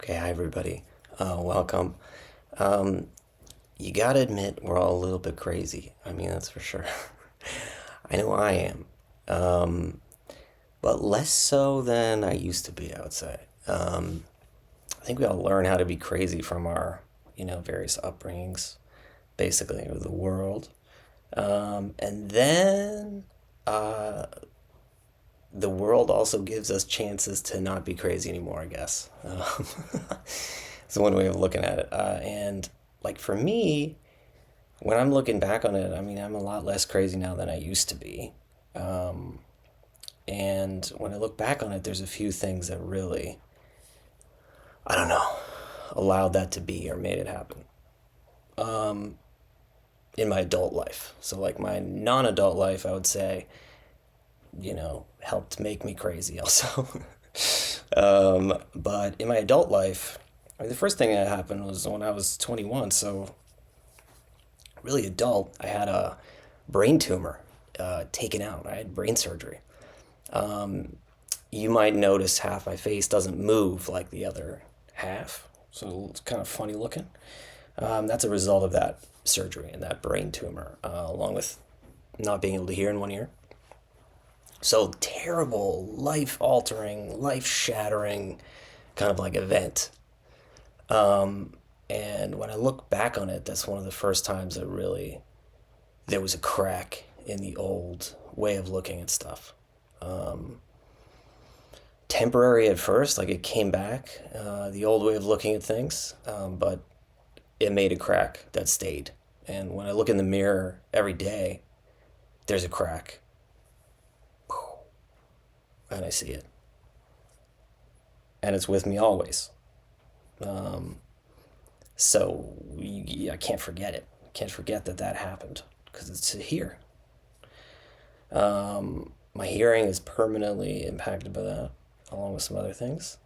Okay, hi everybody. Welcome. Um, you gotta admit, we're all a little bit crazy. I mean, that's for sure. I know I am. Um, but less so than I used to be, I would say. I think we all learn how to be crazy from our, various upbringings, basically, of the world. And then the world also gives us chances to not be crazy anymore, I guess. It's one way of looking at it. And like for me, when I'm looking back on it, I mean, I'm a lot less crazy now than I used to be. And when I look back on it, there's a few things that really, I don't know, allowed that to be or made it happen in my adult life. So, like my non adult life, I would say, helped make me crazy also. But in my adult life, I mean, the first thing that happened was when I was 21, so really adult. I had a brain tumor taken out. I had brain surgery. You might notice half my face doesn't move like the other half, so it's kind of funny looking. That's a result of that surgery and that brain tumor, along with not being able to hear in one ear. So terrible, life altering, life shattering kind of like event. And when I look back on it, that's one of the first times that really there was a crack in the old way of looking at stuff. Temporary at first, like it came back, the old way of looking at things, but it made a crack that stayed. And when I look in the mirror every day, there's a crack, and I see it, and it's with me always. So I can't forget it. I can't forget that that happened because it's here. My hearing is permanently impacted by that, along with some other things.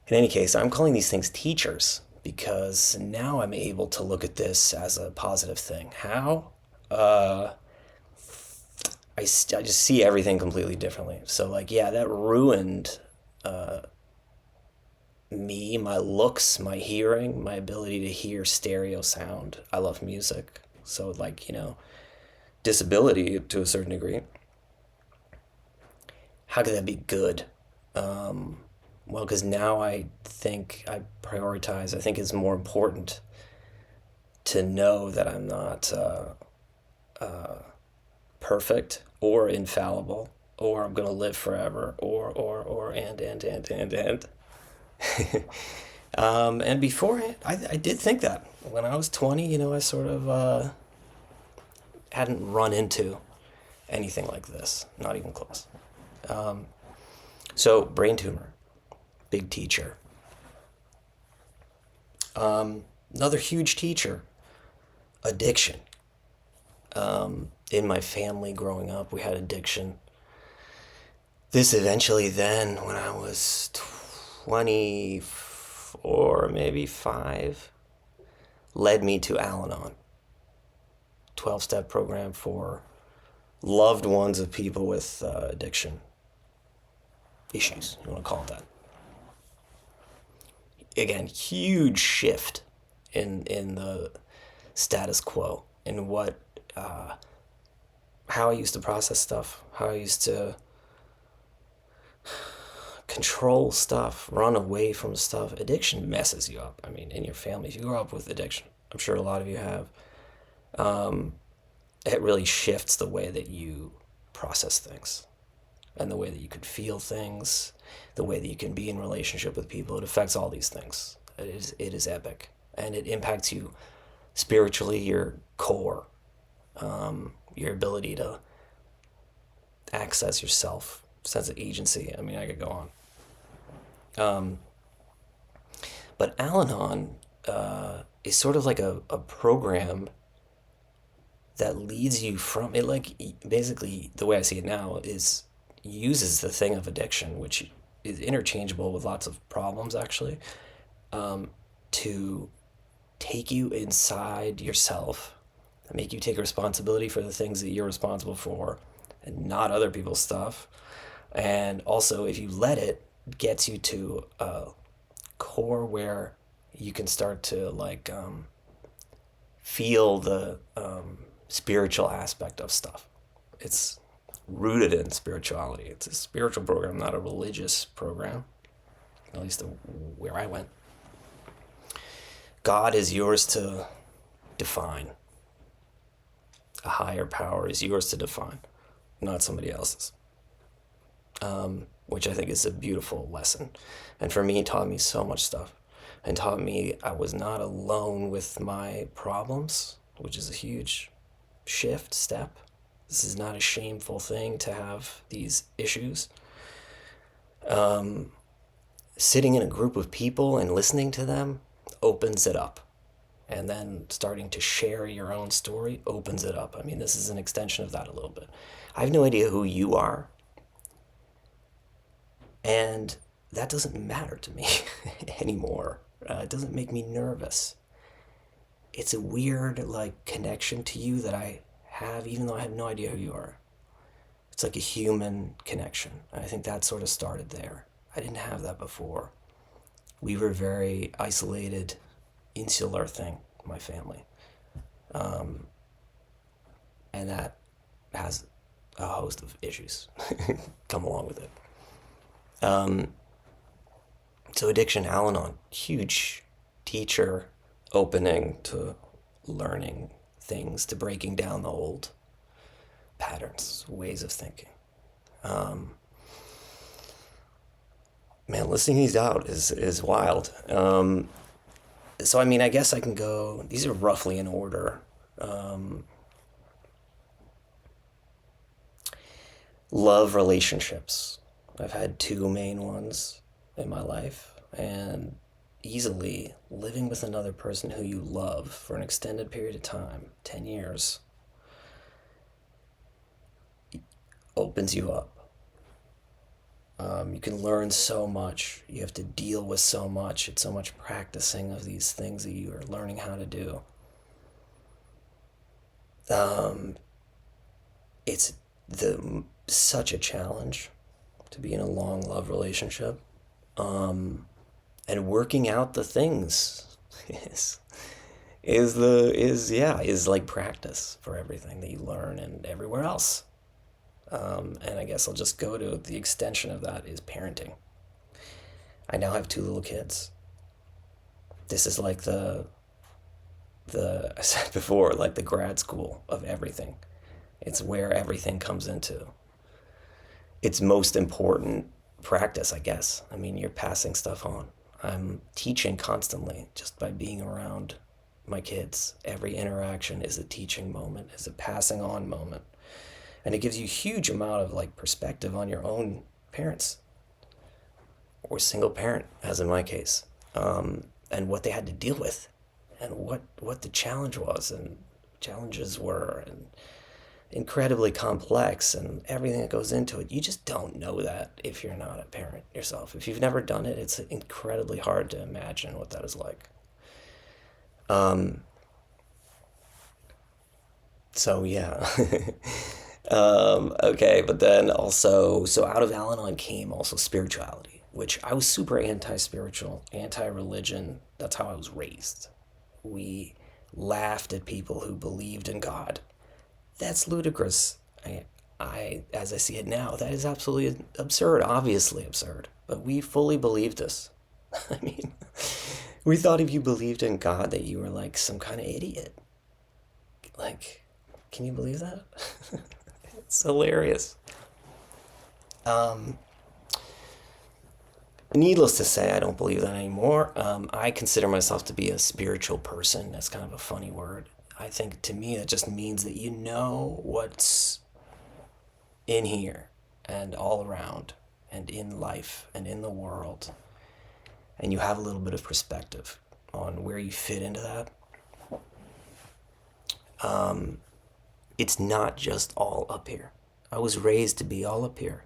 In any case, I'm calling these things teachers because now I'm able to look at this as a positive thing. How? I just see everything completely differently. So, like, yeah, that ruined me, my looks, my hearing, my ability to hear stereo sound. I love music. So, like, disability to a certain degree. How could that be good? Well, because now I think I prioritize, I think it's more important to know that I'm not perfect or infallible or I'm going to live forever and. And before I did think that. When I was 20, I sort of hadn't run into anything like this, not even close. So, brain tumor, big teacher. Another huge teacher, addiction. In my family growing up, we had addiction. This eventually, then, when I was 24, maybe 5, led me to Alanon, 12-step program for loved ones of people with addiction issues, you want to call it that. Again, huge shift in the status quo, in what, how I used to process stuff, how I used to control stuff, run away from stuff. Addiction messes you up. I mean, in your family, if you grow up with addiction, I'm sure a lot of you have, it really shifts the way that you process things and the way that you can feel things, the way that you can be in relationship with people. It affects all these things. It is epic. And it impacts you spiritually, your core, your ability to access yourself, sense of agency. I mean, I could go on. But Al-Anon is sort of like a program that leads you from it. Like, basically, the way I see it now is uses the thing of addiction, which is interchangeable with lots of problems, actually, to take you inside yourself and make you take responsibility for the things that you're responsible for and not other people's stuff. And also, if you let it, gets you to a core where you can start to like feel the spiritual aspect of stuff. It's rooted in spirituality. It's a spiritual program, not a religious program, at least where I went. God is yours to define. A higher power is yours to define, not somebody else's. Which I think is a beautiful lesson. And for me, it taught me so much stuff. And taught me I was not alone with my problems, which is a huge step. This is not a shameful thing to have these issues. Sitting in a group of people and listening to them opens it up. And then starting to share your own story opens it up. I mean, this is an extension of that a little bit. I have no idea who you are. And that doesn't matter to me anymore. It doesn't make me nervous. It's a weird, like, connection to you that I have, even though I have no idea who you are. It's like a human connection. And I think that sort of started there. I didn't have that before. We were very isolated, insular thing, my family. And that has a host of issues come along with it. So addiction, Alanon, huge teacher opening to learning things, to breaking down the old patterns, ways of thinking. Man, listening these out is wild. So, I mean, I guess I can go, these are roughly in order. Love relationships. I've had two main ones in my life, and easily living with another person who you love for an extended period of time, 10 years, opens you up. You can learn so much. You have to deal with so much. It's so much practicing of these things that you are learning how to do. It's such a challenge to be in a long love relationship. And working out the things is like practice for everything that you learn and everywhere else. And I guess I'll just go to the extension of that is parenting. I now have two little kids. This is like the I said before, like the grad school of everything. It's where everything comes into its most important practice, I guess. I mean, you're passing stuff on. I'm teaching constantly just by being around my kids. Every interaction is a teaching moment, is a passing on moment. And it gives you a huge amount of like perspective on your own parents or single parent, as in my case, and what they had to deal with and what the challenge was and challenges were, and incredibly complex and everything that goes into it. You just don't know that if you're not a parent yourself. If you've never done it, it's incredibly hard to imagine what that is like. So yeah. Okay, but then also, so out of Alanon came also spirituality, which I was super anti-spiritual, anti-religion. That's how I was raised. We laughed at people who believed in God. That's ludicrous. As I see it now, that is absolutely absurd, obviously absurd. But we fully believed this. I mean, we thought if you believed in God that you were like some kind of idiot. Like, can you believe that? It's hilarious. Needless to say, I don't believe that anymore. I consider myself to be a spiritual person. That's kind of a funny word. I think to me that just means that you know what's in here and all around and in life and in the world. And you have a little bit of perspective on where you fit into that. It's not just all up here. I was raised to be all up here.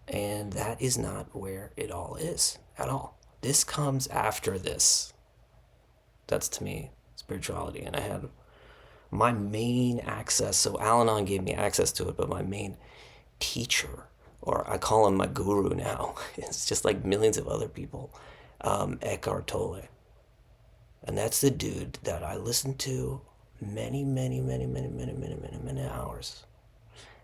And that is not where it all is at all. This comes after this. That's to me spirituality. And I had my main access, so Alanon gave me access to it, but my main teacher or I call him my guru now. It's just like millions of other people. Eckhart Tolle. And that's the dude that I listened to many hours.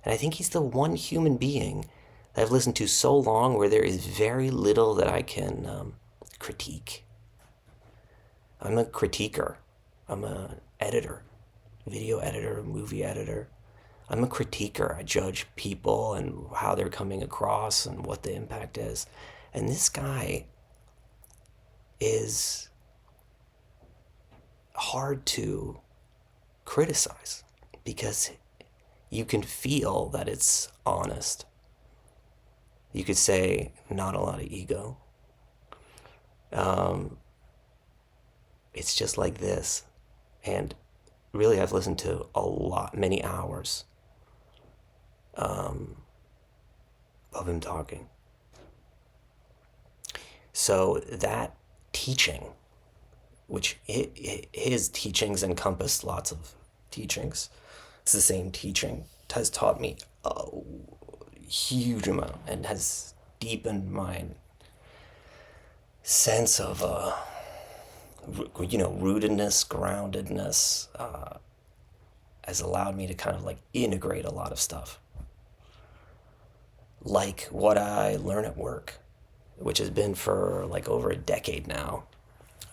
And I think he's the one human being that I've listened to so long where there is very little that I can critique. I'm a critiquer. I'm a editor, video editor, movie editor. I'm a critiquer. I judge people and how they're coming across and what the impact is. And this guy is hard to criticize because you can feel that it's honest. You could say not a lot of ego. It's just like this. And really, I've listened to many hours of him talking. So that teaching, which his teachings encompass lots of teachings, it's the same teaching, has taught me a huge amount and has deepened my sense of rootedness, groundedness, has allowed me to kind of like integrate a lot of stuff, like what I learn at work, which has been for like over a decade now,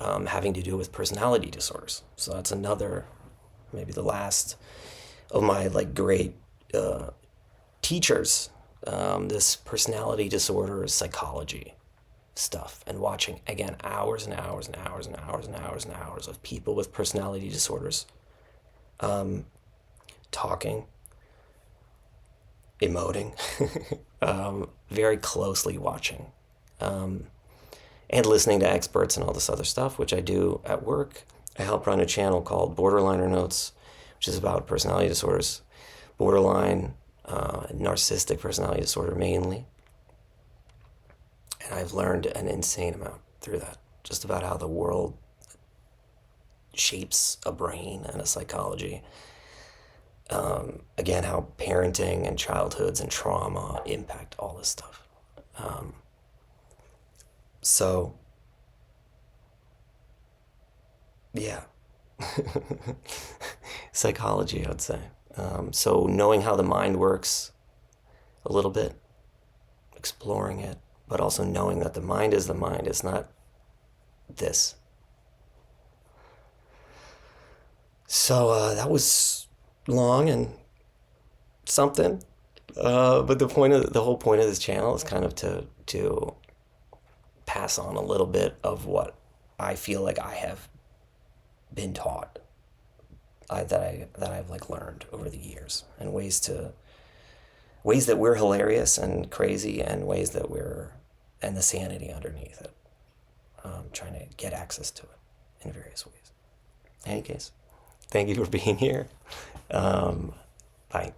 having to do with personality disorders. So that's another, maybe the last of my like great teachers, this personality disorder psychology stuff, and watching again hours and hours and hours and hours and hours and hours of people with personality disorders talking, emoting, very closely watching, and listening to experts and all this other stuff, which I do at work. I help run a channel called Borderliner Notes, which is about personality disorders, borderline, narcissistic personality disorder mainly. And I've learned an insane amount through that, just about how the world shapes a brain and a psychology. Again, how parenting and childhoods and trauma impact all this stuff. So, yeah. Psychology, I would say. So knowing how the mind works a little bit, exploring it, but also knowing that the mind is the mind. It's not this. So that was long and something. But the whole point of this channel is kind of to pass on a little bit of what I feel like I have been taught, that I've like learned over the years, and ways that we're hilarious and crazy, and ways that and the sanity underneath it, trying to get access to it in various ways. In any case, thank you for being here. Bye.